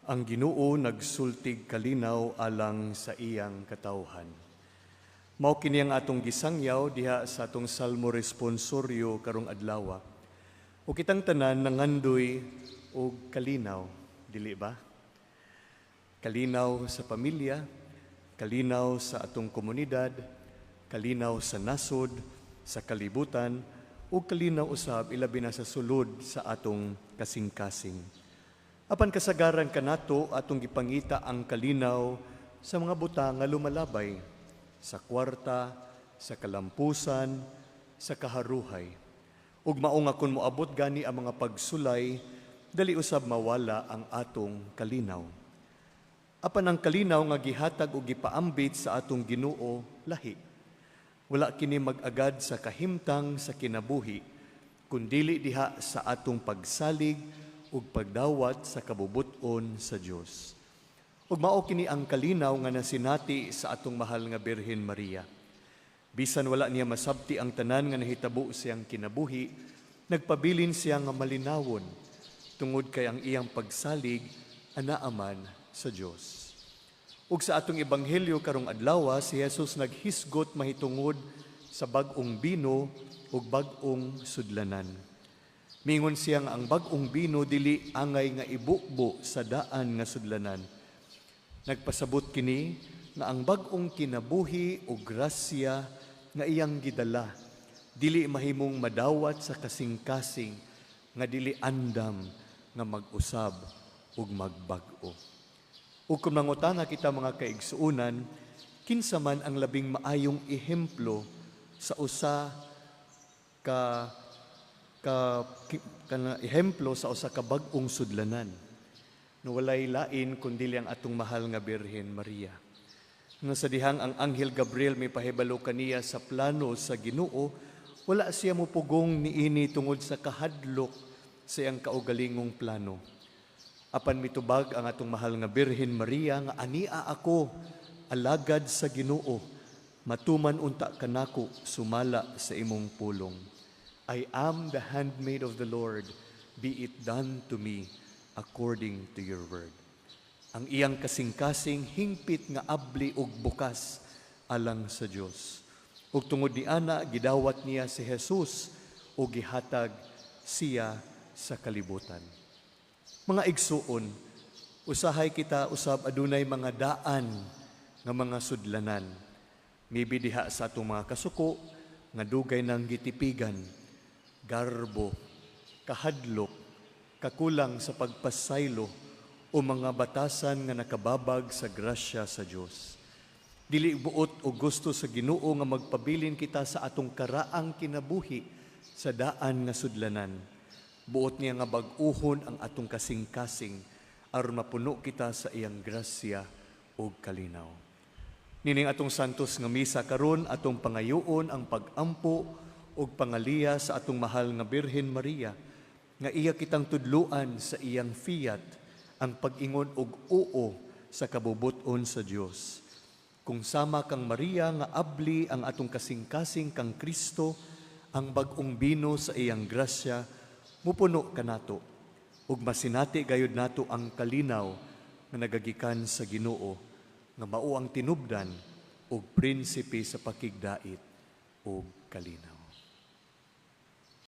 Ang Ginoo nagsultig kalinaw alang sa iyang katawhan. Mao kini ang atong gisangyaw diha sa atong salmo responsoryo karong adlaw. O kitang tanan nangandoy og kalinaw, dili ba? Kalinaw sa pamilya, kalinaw sa atong komunidad, kalinaw sa nasod, sa kalibutan, ug kalinaw usab ilabi na sa sulod sa atong kasing-kasing. Apan kasagaran kanato atong gipangita ang kalinaw sa mga butang nga lumalabay, sa kwarta, sa kalampusan, sa kaharuhay. Ug mao nga kun moabot gani ang mga pagsulay, dali usab mawala ang atong kalinaw. Apan ang kalinaw nga gihatag o gipaambit sa atong Ginoo lahi. Wala kini mag-agad sa kahimtang sa kinabuhi, kundili diha sa atong pagsalig ug pagdawat sa kabubuton sa Dios. Ug mao kini ang kalinaw nga nasinati sa atong mahal nga Birhen Maria. Bisan wala niya masabti ang tanan nga nahitabo siyang kinabuhi, nagpabilin siya nga malinawon tungod kay ang iyang pagsalig anaaman sa Dios. Ug sa atong ebanghelyo karong adlaw, si Jesus naghisgot mahitungod sa bag-ong bino ug bag-ong sudlanan. Mingon siya nga ang bag-ong bino dili angay nga ibukbo sa daan nga sudlanan. Nagpasabot kini nga ang bag-ong kinabuhi o grasya nga iyang gidala dili mahimong madawat sa kasing-kasing nga dili andam nga mag-usab ug magbag-o. Ug kung mangutana kita mga kaigsuunan, kinsa man ang labing maayong ehemplo sa usa ka ehemplo sa usa ka bag-ong sudlanan no walay lain kundi ang atong mahal nga Birhen Maria. Nga sa dihang ang Anghel Gabriel may pahibalo kaniya sa plano sa Ginoo, wala siya mupugong niini tungod sa kahadlok sa iyang kaugalingong plano. Apan mitubag ang atong mahal nga Birhen Maria nga ania ako alagad sa Ginoo, matuman unta kanako sumala sa imong pulong. I am the handmaid of the Lord, be it done to me according to your word. Ang iyang kasing-kasing hingpit nga abli ug bukas alang sa Dios. Ug tungod ni ana gidawat niya si Jesus ug gihatag siya sa kalibutan. Mga igsuon, usahay kita usab adunay mga daan nga mga sudlanan. Maybe diha sa atong mga kasuko nga dugay nang gitipigan, garbo, kahadlok, kakulang sa pagpasaylo o mga batasan nga nakababag sa grasya sa Dios. Dili buot o gusto sa Ginoo nga magpabilin kita sa atong karaang kinabuhi sa daan nga sudlanan. Buot niya nga bag-uhon ang atong kasing-kasing aron mapuno kita sa iyang grasya o kalinaw. Nining atong santos nga misa karon atong pangayuon ang pag-ampo ug pangaliya sa atong mahal nga Birhen Maria, nga iya kitang tudluan sa iyang fiat, ang pag-ingon og oo sa kabubuton sa Dios. Kung sama kang Maria nga abli ang atong kasing-kasing kang Kristo, ang bag-ong bino sa iyang grasya, mupuno kanato, ug masinati gayud nato ang kalinaw nga nagagikan sa Ginoo, nga mao ang tinubdan ug prinsipe sa pakigdait ug kalinaw.